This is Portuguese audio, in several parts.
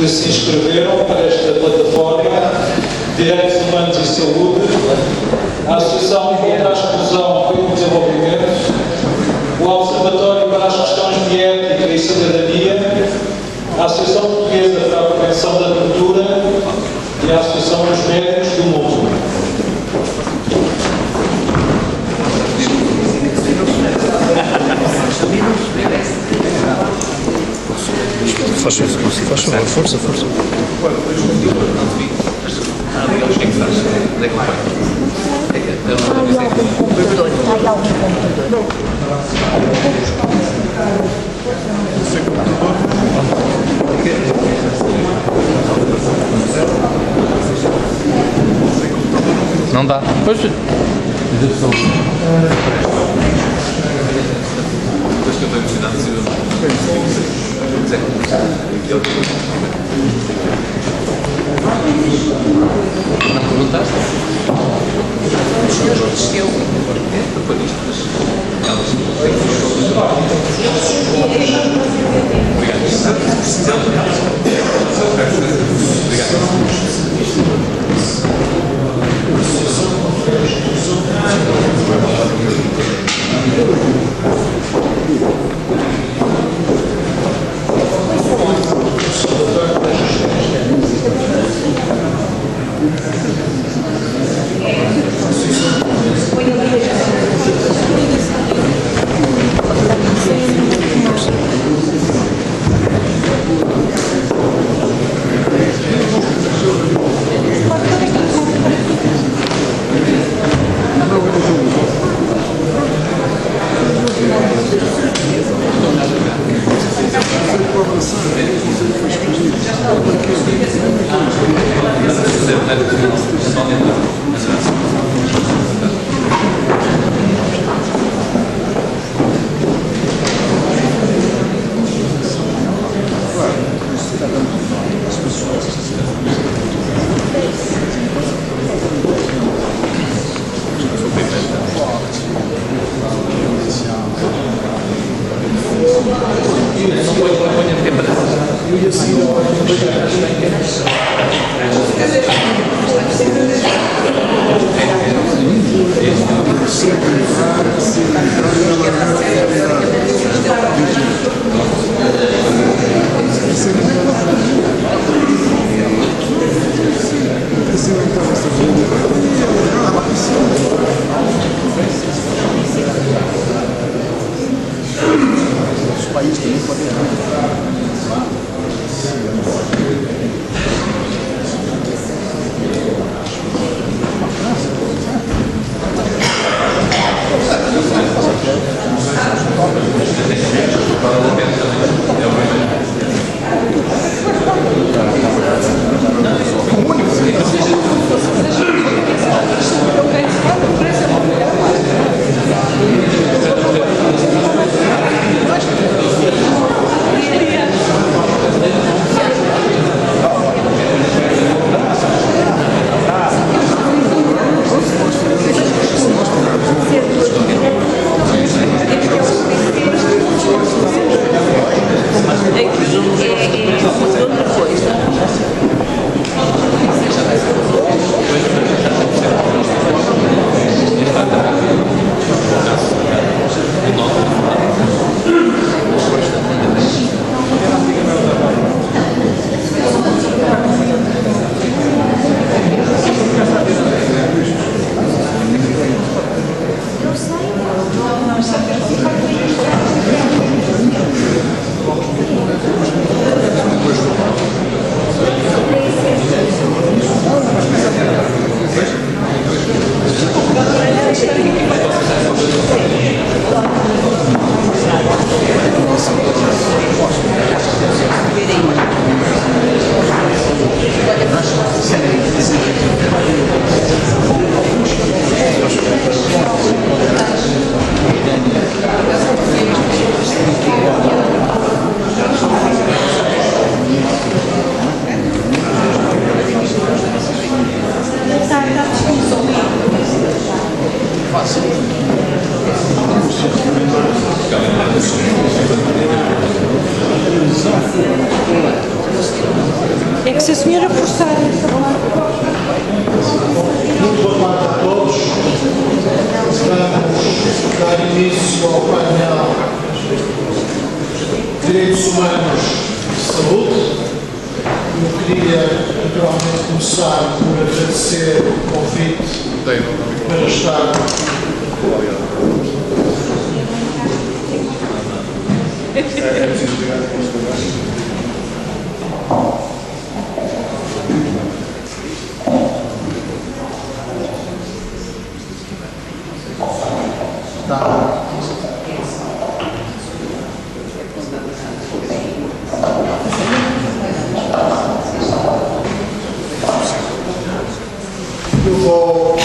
que se inscreveram para esta plataforma Direitos Humanos e Saúde, a Associação contra a Exclusão e o Desenvolvimento, o Observatório para as Questões de Ética e Cidadania, a Associação Portuguesa para a Prevenção da Tortura e a Associação dos Médicos do Mundo. Faz favor, força. Não dá. Pois. Depois que eu estou emocionado, se eu não perguntaste? O senhor desceu. Depois disto, mas elas têm senhora Forçada, Muito boa tarde a todos. Vamos dar início ao painel Direitos Humanos e Saúde. Eu queria, naturalmente, começar por agradecer o convite para estar. Eu vou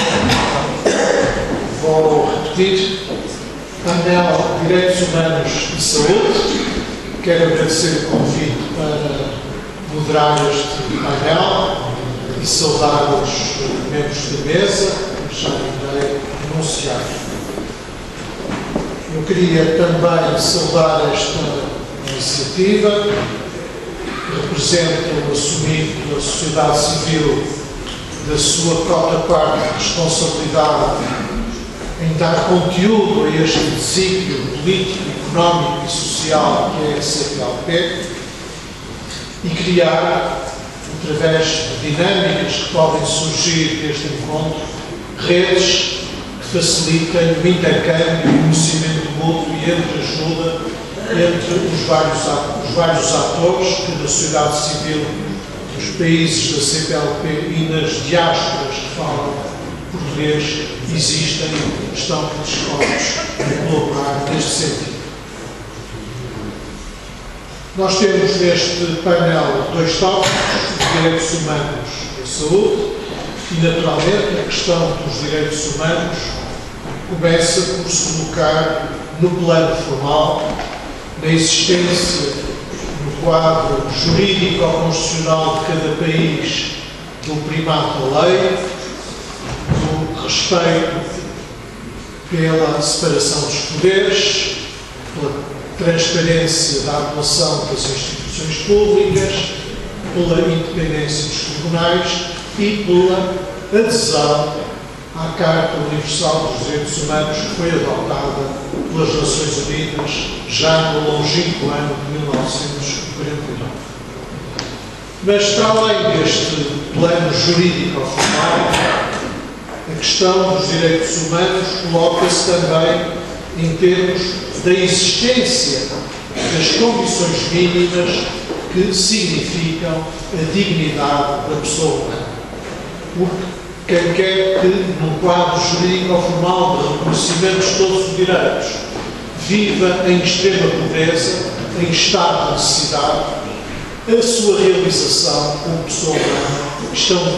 repetir. Painel Direitos Humanos e Saúde. Quero agradecer o convite para moderar este painel e saudar os membros da mesa, que já irei anunciar. Eu queria também saudar esta iniciativa. Represento o assumido pela sociedade civil da sua própria parte de responsabilidade em dar conteúdo a este desígnio político, económico e social que é a CPLP e criar, através de dinâmicas que podem surgir deste encontro, redes que facilitem o intercâmbio e o conhecimento mútuo e entreajuda entre os vários atores que na sociedade civil dos países da CPLP e nas diásporas que falam português existem e estão dispostos a colaborar neste sentido. Nós temos neste painel dois tópicos, os direitos humanos e a saúde, e naturalmente a questão dos direitos humanos começa por se colocar no plano formal, na existência, no quadro jurídico ou constitucional de cada país, do primato da lei, do respeito pela separação dos poderes, pela transparência da atuação das instituições públicas, pela independência dos tribunais e pela adesão à Carta Universal dos Direitos Humanos, que foi adotada pelas Nações Unidas já no longínquo ano de 1949. Mas, para além deste plano jurídico formal, a questão dos direitos humanos coloca-se também em termos da existência das condições mínimas que significam a dignidade da pessoa humana. Porque quem quer que, num quadro jurídico formal de reconhecimento de todos os direitos, viva em extrema pobreza, em estado de necessidade, a sua realização como pessoa humana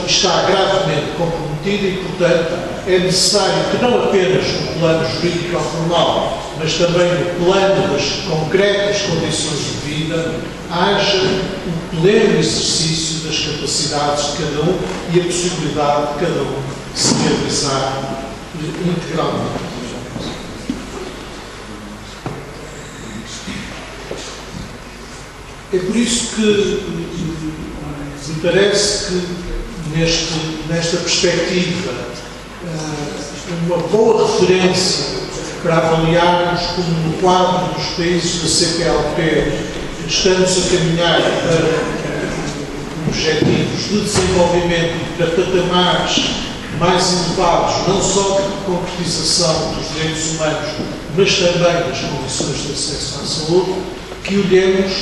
está gravemente comprometida e, portanto, é necessário que não apenas no plano jurídico formal, mas também no plano das concretas condições de vida, haja um pleno exercício das capacidades de cada um e a possibilidade de cada um se realizar integralmente. É por isso que me parece que nesta perspectiva uma boa referência para avaliarmos como no quadro dos países da CPLP estamos a caminhar para objetivos de desenvolvimento e para patamares mais elevados, não só de concretização dos direitos humanos, mas também das condições de acesso à saúde, que olhemos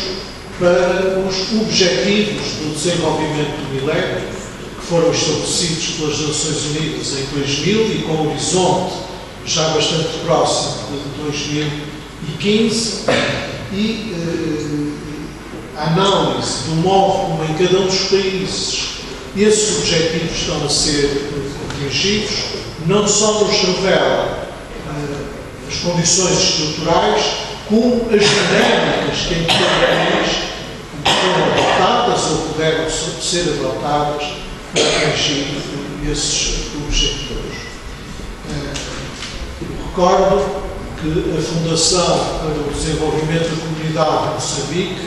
para os objetivos do desenvolvimento do milénio, que foram estabelecidos pelas Nações Unidas em 2000 e com um horizonte já bastante próximo de 2015, e a análise do modo como em cada um dos países esses objetivos estão a ser atingidos, não só nos revela as condições estruturais, como as dinâmicas que em cada país foram adotadas ou puderam ser adotadas para atingir esses objetivos. Recordo que a Fundação para o Desenvolvimento da Comunidade de Moçambique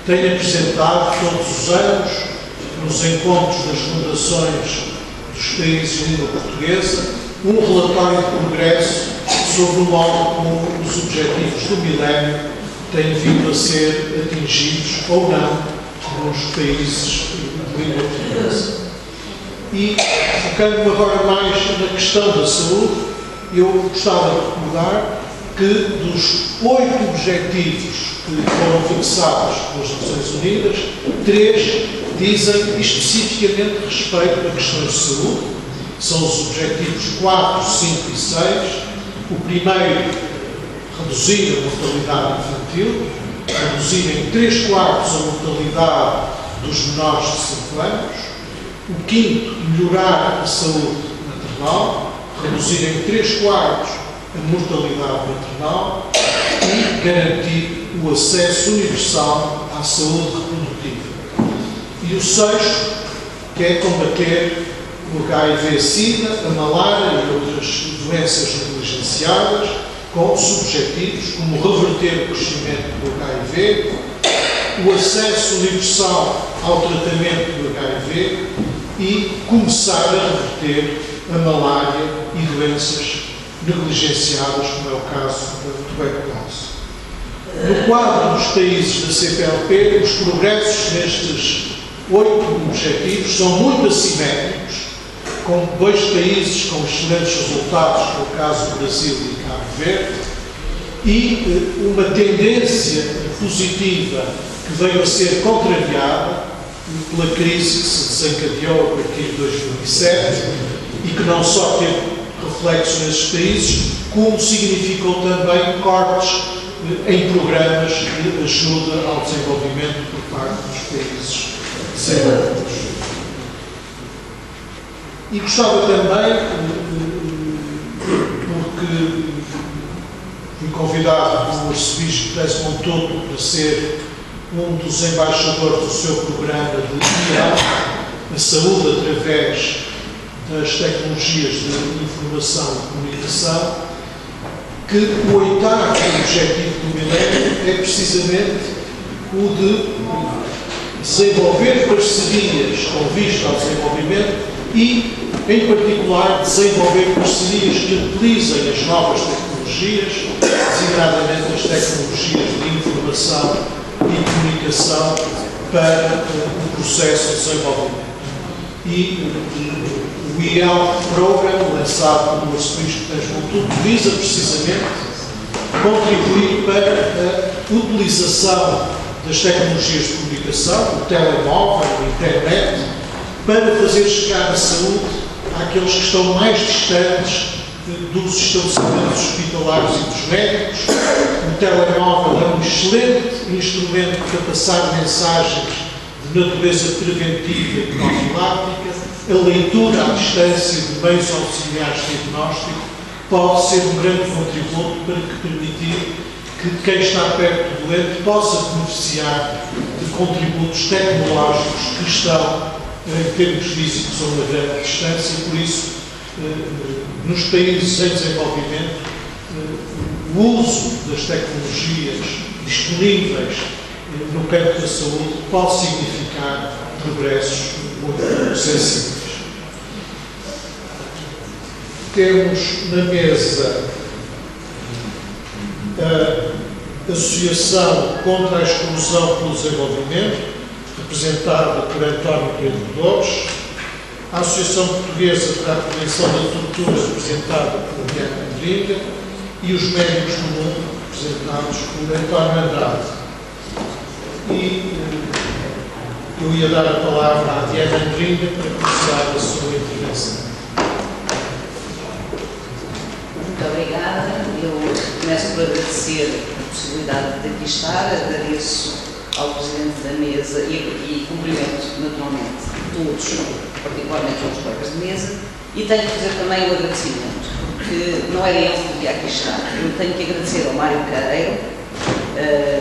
tem apresentado todos os anos nos encontros das fundações dos países de língua portuguesa, um relatório de progresso sobre o modo como os objetivos do milénio têm vindo a ser atingidos ou não nos países de língua portuguesa. E, focando-me agora mais na questão da saúde, eu gostava de recordar que dos 8 objetivos que foram fixados pelas Nações Unidas, 3 dizem especificamente respeito a questões de saúde. São os objetivos 4, 5 e 6. O primeiro, reduzir a mortalidade infantil, reduzir em 3/4 a mortalidade dos menores de 5 anos. O quinto, melhorar a saúde maternal, reduzir em 3/4 a mortalidade maternal e garantir o acesso universal à saúde reprodutiva. E o sexto, que é combater o HIV-Sida, a malária e outras doenças negligenciadas, com subjetivos como reverter o crescimento do HIV, o acesso universal ao tratamento do HIV e começar a reverter a malária e doenças negligenciadas, como é o caso da tuberculose. No quadro dos países da CPLP, os progressos nestes 8 objetivos são muito assimétricos, com 2 países com excelentes resultados, como o caso do Brasil e Cabo Verde, e uma tendência positiva que veio a ser contrariada pela crise que se desencadeou a partir de 2007 e que não só teve reflexo nesses países, como significou também cortes em programas de ajuda ao desenvolvimento por parte dos países desenvolvidos. E gostava também, porque fui convidado pelo arcebispo Desmond Tutu para ser um dos embaixadores do seu programa de IA, a saúde através das tecnologias de informação e comunicação, que o 8º objetivo do milénio é precisamente o de desenvolver parcerias com vista ao desenvolvimento e, em particular, desenvolver parcerias que utilizem as novas tecnologias, designadamente as tecnologias de informação e comunicação para o processo de desenvolvimento. E o IEL Program, lançado pelo arcebispo Desmond Tutu, visa precisamente contribuir para a utilização das tecnologias de comunicação, o telemóvel, a internet, para fazer chegar a saúde àqueles que estão mais distantes dos estabelecimentos hospitalares e dos médicos. O telemóvel é um excelente instrumento para passar mensagens de natureza preventiva e profilática. A leitura à distância de meios auxiliares de diagnóstico pode ser um grande contributo para permitir que quem está perto do doente possa beneficiar de contributos tecnológicos que estão, em termos físicos, a uma grande distância. Por isso, nos países em desenvolvimento, o uso das tecnologias disponíveis no campo da saúde pode significar progressos muito sensíveis. Temos na mesa a Associação contra a Exclusão pelo Desenvolvimento, representada por António Pedro Dores, a Associação Portuguesa para a Prevenção da Tortura, representada por Diana Andringa, e os Médicos do Mundo, representados por António Andrade. E eu ia dar a palavra à Diana Andringa para começar a sua intervenção. Muito obrigada. Eu começo por agradecer a possibilidade de aqui estar, agradeço ao Presidente da Mesa e cumprimento naturalmente todos, particularmente aos colegas de mesa, e tenho que fazer também um agradecimento, porque não era ele que devia aqui estar. Eu tenho que agradecer ao Mário Careiro,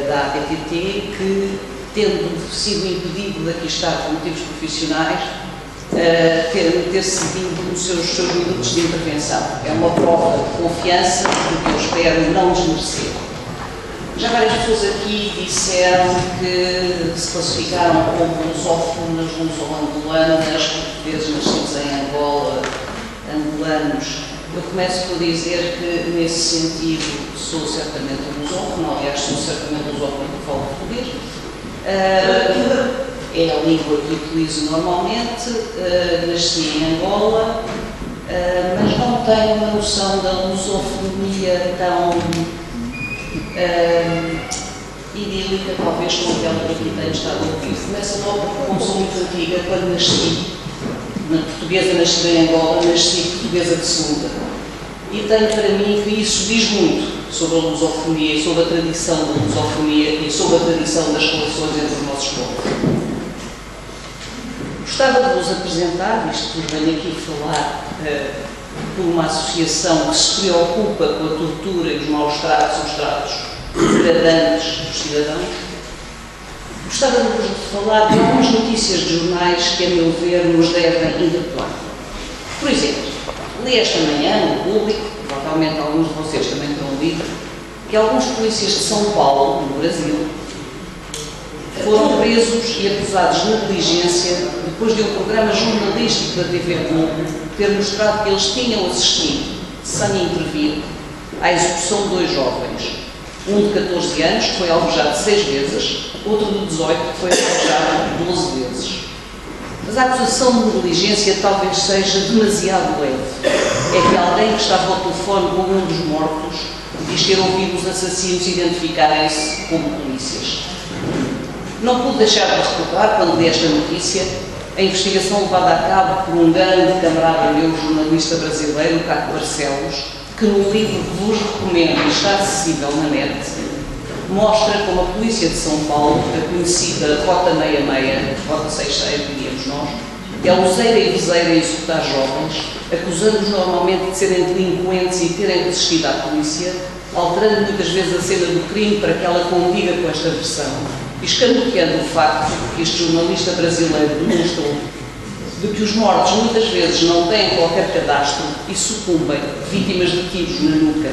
da APTT, que, tendo sido impedido de aqui estar por motivos profissionais, ter cedido os seus minutos de intervenção. É uma prova de confiança que eu espero não desmerecer. Já várias pessoas aqui disseram que que se classificaram como lusófonas, luso-angolanas, portugueses nascidos em Angola, angolanos. Eu começo por dizer que, nesse sentido, sou certamente lusófona, aliás, sou certamente lusófona porque falo português. É a língua que utilizo normalmente, nasci em Angola, mas não tenho uma noção da lusofonia tão idílica, talvez como aquela que aqui tenho estado a ouvir. Começa logo porque, como sou muito antiga, quando nasci, na portuguesa nascida em Angola, nasci portuguesa de segunda. E tenho para mim que isso diz muito sobre a lusofonia, sobre a tradição da lusofonia e sobre a tradição das relações entre os nossos povos. Gostava de vos apresentar, isto vos venho aqui falar por uma associação que se preocupa com a tortura e os maus tratos, os tratos degradantes dos cidadãos. Gostava de vos falar de algumas notícias de jornais que, a meu ver, nos devem interpelar. Por exemplo, li esta manhã no Público, provavelmente alguns de vocês também terão lido, que alguns polícias de São Paulo, no Brasil, foram presos e acusados de negligência depois de um programa jornalístico da TV Globo ter mostrado que eles tinham assistido, sem intervir, à execução de 2 jovens. Um de 14 anos, que foi alvejado 6 vezes, outro de 18, que foi alvejado 12 vezes. Mas a acusação de negligência talvez seja demasiado leve. É que alguém que estava ao telefone com um dos mortos diz ter ouvido os assassinos identificarem-se como polícias. Não pude deixar de recordar, quando li esta notícia, a investigação levada a cabo por um grande camarada meu, jornalista brasileiro, Caco Barcelos, que no livro que vos recomendo e está acessível na net, mostra como a Polícia de São Paulo, a conhecida Rota 66, Rota 66, diríamos nós, é luzeira e vezeira a executar jovens, acusando-os normalmente de serem delinquentes e terem resistido à polícia, alterando muitas vezes a cena do crime para que ela condiga com esta versão, e escamoteando o facto que este jornalista brasileiro demonstrou de que os mortos muitas vezes não têm qualquer cadastro e sucumbem, vítimas de tiros na nuca,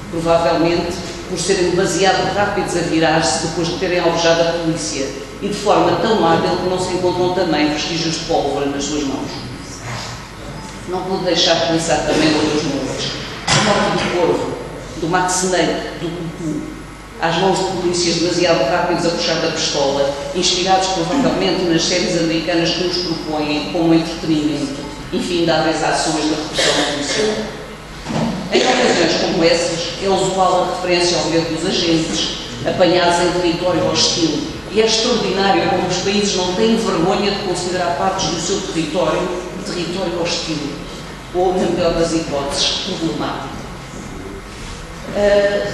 provavelmente por serem demasiado rápidos a virar-se depois de terem alvejado a polícia e de forma tão hábil que não se encontram também vestígios de pólvora nas suas mãos. Não pude deixar de pensar também outros nomes. A morte do Corvo, do Max Snake, do Cucu, às mãos de polícias demasiado rápidos a puxar da pistola, inspirados provavelmente nas séries americanas que nos propõem como entretenimento, infindáveis ações da repressão policial. Em ocasiões como essas, é usual a referência ao medo dos agentes, apanhados em território hostil, e é extraordinário como os países não têm vergonha de considerar partes do seu território hostil, ou, na melhor das hipóteses, problemático.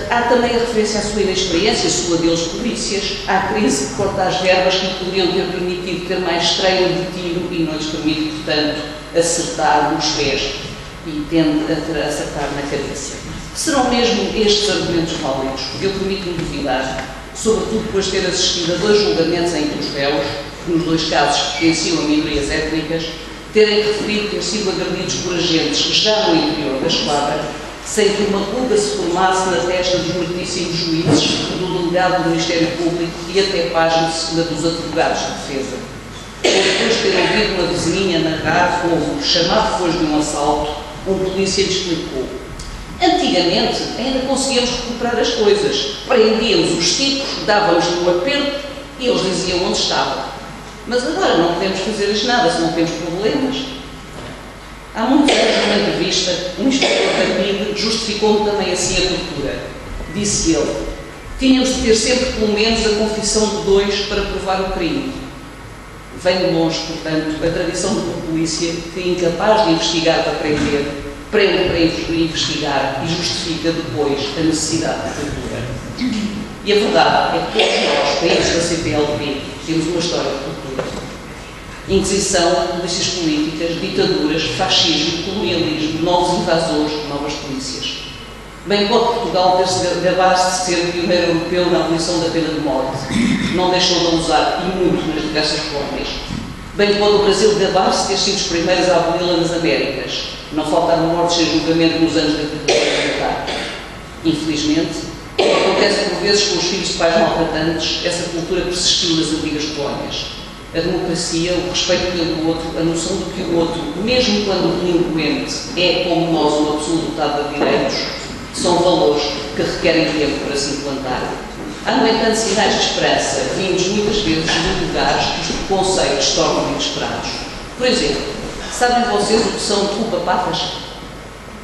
Há também a referência à sua inexperiência, sua deles polícias, à crise que corta as verbas que lhe poderiam ter permitido ter mais treino de tiro e não lhes permite, portanto, acertar nos pés e tende a acertar na cabeça. Serão mesmo estes argumentos válidos? Eu permito-me duvidar, sobretudo depois de ter assistido a 2 julgamentos em que os réus, que nos 2 casos pertenciam a minorias étnicas, terem referido ter sido agredidos por agentes já no interior da esquadra, sem que uma pulga se formasse na testa dos meritíssimos juízes, do delegado do Ministério Público e até pasme-se na dos advogados de defesa. Ou depois de ter ouvido uma vizinha narrar como, chamado depois de um assalto, um polícia lhe explicou: antigamente ainda conseguíamos recuperar as coisas, prendíamos os tipos, dávamos-lhe um aperto e eles diziam onde estava. Mas agora não podemos fazer nada se não temos problemas. Há muitos anos, numa entrevista, um inspetor da PID justificou-me também assim a tortura. Disse ele: tínhamos de ter sempre pelo menos a confissão de 2 para provar o crime. Vem de longe, portanto, a tradição de uma polícia que, incapaz de investigar para prender, prende para investigar e justifica depois a necessidade de tortura. E a verdade é que todos nós, países da CPLP, temos uma história de tortura. Inquisição, polícias políticas, ditaduras, fascismo, colonialismo, novos invasores, novas polícias. Bem pode Portugal ter-se gabar-se de ser o pioneiro europeu na abolição da pena de morte. Não deixou de usar, e muito, nas diversas colónias. Bem pode o Brasil gabar-se de ter sido os primeiros a aboli-la nas Américas. Não faltaram mortes sem julgamento nos anos da ditadura militar. Infelizmente, Acontece por vezes com os filhos de pais maltratantes, essa cultura persistiu nas antigas colónias. A democracia, o respeito pelo outro, a noção de que o outro, mesmo quando delinquente, é como nós uma pessoa dotada de direitos, são valores que requerem tempo para se implantar. Há, no entanto, sinais de esperança, vindos muitas vezes de lugares que os preconceitos tornam inesperados. Por exemplo, sabem vocês o que são culpa-patas?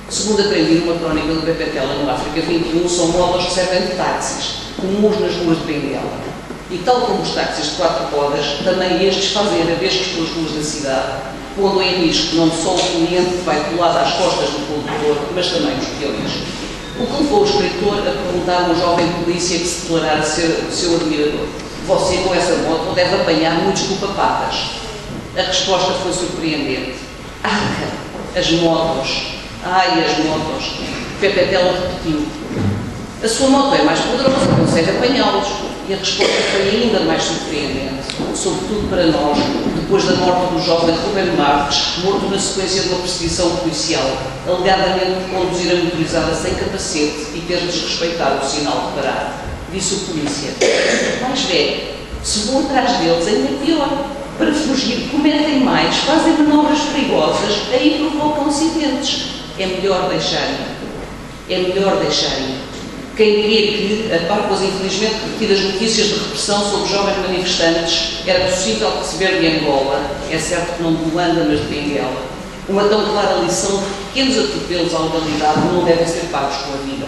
Segundo aprendi numa crónica do PPTela no África 21, são molas que servem de táxis, comuns nas ruas de Benguela. E tal como os táxis de 4 rodas, também estes fazem arabescos pelas ruas da cidade, pondo em risco não só o cliente que vai colado às costas do condutor, mas também os peões. O que levou o escritor a perguntar a um jovem polícia que se declarara ser o seu admirador: você com essa moto deve apanhar muitos culpa-patas. A resposta foi surpreendente: as motos! Ai, as motos! Pepetela repetiu: a sua moto é mais poderosa, consegue apanhá-los. E a resposta foi ainda mais surpreendente, sobretudo para nós, depois da morte do jovem Rubén Marques, morto na sequência de uma perseguição policial, alegadamente por conduzir a motorizada sem capacete e ter desrespeitado o sinal de parar. Disse o polícia: mais velho, se vão atrás deles ainda pior. Para fugir, cometem mais, fazem manobras perigosas, aí provocam acidentes. É melhor deixarem. É melhor deixarem. Quem diria que, a par com as infelizmente repetidas notícias de repressão sobre jovens manifestantes, era possível receber de Angola, é certo que não de Luanda, mas de Benguela, uma tão clara lição de que pequenos atropelos à legalidade não devem ser pagos com a vida.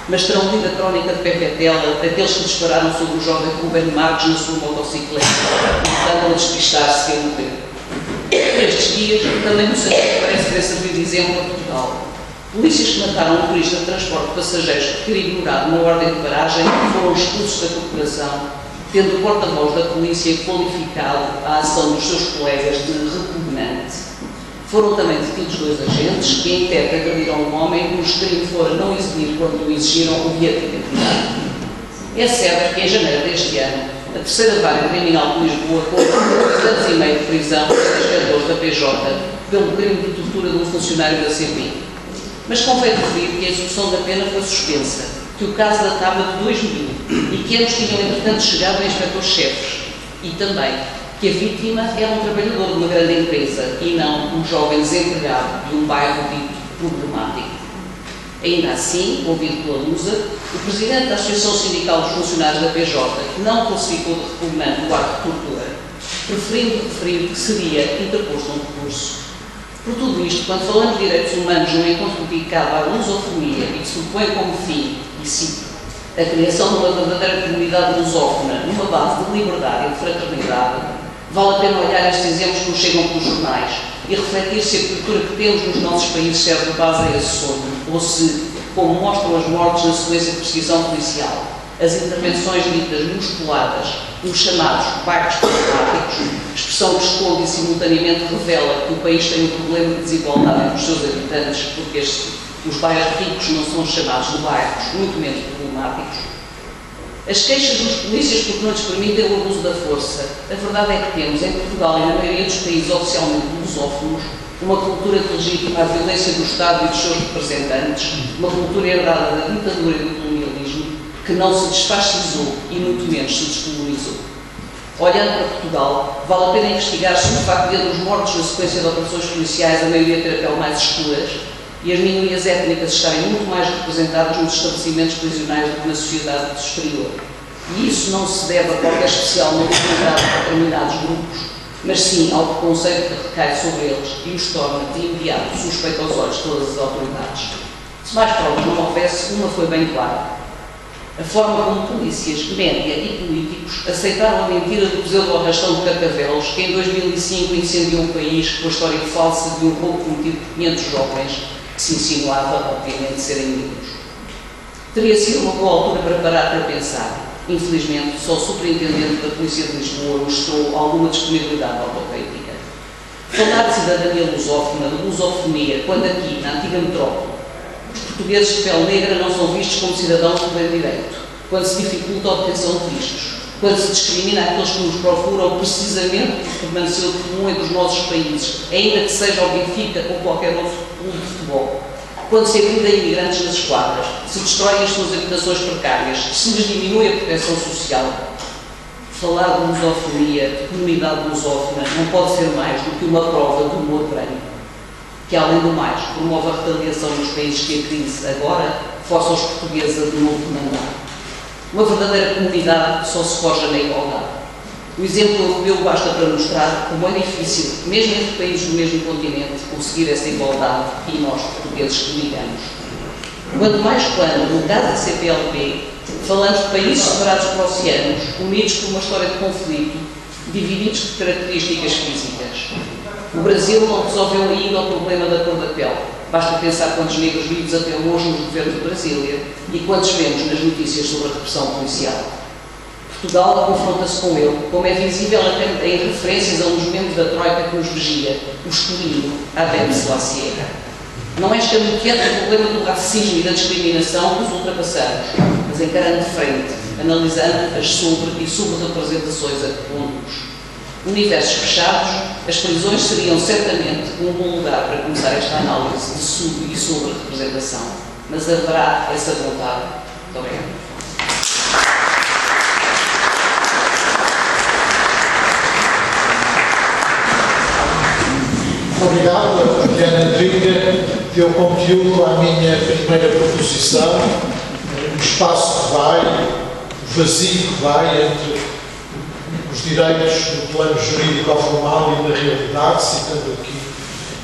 Mas terão lido a crónica de Pepetela, daqueles que dispararam sobre o jovem Rubén Marques na sua motocicleta, tentando a despistar-se sem morrer. Estes dias, também no Moçambique parece ter servido de exemplo a Portugal. Polícias que mataram um turista de transporte de passageiros por ter ignorado uma ordem de paragem foram expulsos da corporação, tendo o porta-voz da polícia qualificado a ação dos seus colegas de repugnante. Foram também detidos 2 agentes que, em pé, agrediram um homem cujo crime fora não exibir quando o exigiram o bilhete de identidade. É certo que, em janeiro deste ano, a terceira vara criminal de Lisboa condenou 2 anos e meio de prisão dos investigadores da PJ pelo crime de tortura de um funcionário da CPI. Mas convém referir que a execução da pena foi suspensa, que o caso datava de 2000 e que ambos tinham, entretanto, chegado a inspectores-chefes. E também que a vítima era um trabalhador de uma grande empresa e não um jovem desempregado de um bairro dito problemático. Ainda assim, ouvido pela Lusa, o presidente da Associação Sindical dos Funcionários da PJ, que não classificou de repugnante o ato de tortura, preferindo referir que seria interposto um recurso. Por tudo isto, quando falamos de direitos humanos num encontro dedicado à lusofonia e que se propõe como fim, e cito, a criação de uma verdadeira comunidade lusófona numa base de liberdade e de fraternidade, vale a pena olhar estes exemplos que nos chegam pelos jornais e refletir se a cultura que temos nos nossos países serve de base a esse sonho, ou se, como mostram as mortes na sequência de perseguição policial, as intervenções ditas musculadas, os chamados bairros problemáticos, expressão que esconde e simultaneamente revela que o país tem um problema de desigualdade entre os seus habitantes, porque os bairros ricos não são chamados de bairros, muito menos problemáticos. As queixas dos polícias porque não lhes permitem o abuso da força. A verdade é que temos, em Portugal e na maioria dos países oficialmente lusófonos, uma cultura que legitima a violência do Estado e dos seus representantes, uma cultura herdada da ditadura e do colonialismo, que não se desfascizou e muito menos se descolorizou. Olhando para Portugal, vale a pena investigar sobre o facto de entre os mortos na sequência de operações policiais a maioria ter a pele mais escuras e as minorias étnicas estarem muito mais representadas nos estabelecimentos prisionais do que na sociedade exterior. E isso não se deve a qualquer especial mobilidade para determinados grupos, mas sim ao preconceito que recai sobre eles e os torna de imediato suspeito aos olhos de todas as autoridades. Se mais provas não houvesse, uma foi bem clara. A forma como polícias, média e políticos aceitaram a mentira do pseudo-arrastão de Carcavelos, que em 2005 incendiou o país com a história falsa de um roubo cometido por 500 jovens, que se insinuava, obviamente, serem negros. Teria sido uma boa altura para parar para pensar. Infelizmente, só o superintendente da Polícia de Lisboa mostrou alguma disponibilidade autocrítica. Falar de cidadania lusófona, de lusofonia, quando aqui, na antiga metrópole, os portugueses de pele negra não são vistos como cidadãos de bem direito, quando se dificulta a obtenção de vistos, quando se discrimina aqueles que nos procuram precisamente por permaneceu de comum entre os nossos países, ainda que seja o Benfica ou qualquer outro clube de futebol. quando se agrida imigrantes nas esquadras, se destroem as suas habitações precárias, se lhes diminui a proteção social. Falar de lusofonia, de comunidade lusófona, não pode ser mais do que uma prova do humor branco, que, além do mais, promove a retaliação nos países que a crise agora força os portugueses a de novo demandar. Uma verdadeira comunidade só se forja na igualdade. O exemplo europeu basta para mostrar como é difícil, mesmo entre países do mesmo continente, conseguir essa igualdade e nós, portugueses, que ligamos. Quando mais quando, no caso da CPLP, falamos de países separados por oceanos, unidos por uma história de conflito, divididos por características físicas. O Brasil não resolveu ainda o problema da cor da pele. Basta pensar quantos negros vivos até hoje nos governos de Brasília e quantos vemos nas notícias sobre a repressão policial. Portugal confronta-se com ele, como é visível até em referências a um dos membros da Troika que nos vigia, o escolhido, Haile Selassie. Não é escamoteante o problema do racismo e da discriminação que os ultrapassamos, mas encarando de frente, analisando as sobre- e subrepresentações a que conduz. Universos fechados, as prisões seriam certamente um bom lugar para começar esta análise de sub- e sobre-representação, mas haverá essa vontade. Muito obrigado. Obrigado. A Diana Trilha deu conteúdo à minha primeira proposição, o espaço que vai, o vazio que vai entre os direitos no plano jurídico formal e na realidade, citando aqui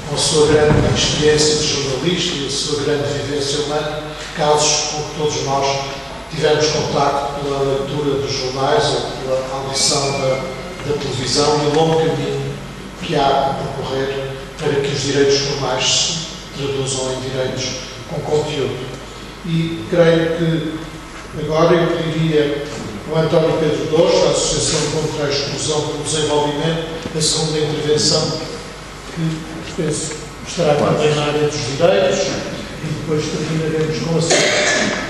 com a sua grande experiência de jornalista e a sua grande vivência humana, casos com que todos nós tivemos contacto pela leitura dos jornais ou pela audição da televisão e o longo caminho que há a percorrer para que os direitos formais se traduzam em direitos com conteúdo. E creio que agora eu pediria ao António Pedro Dosto, da Associação contra a Exclusão pelo Desenvolvimento, a segunda intervenção, que penso estará também na área dos direitos, e depois terminaremos com a segunda.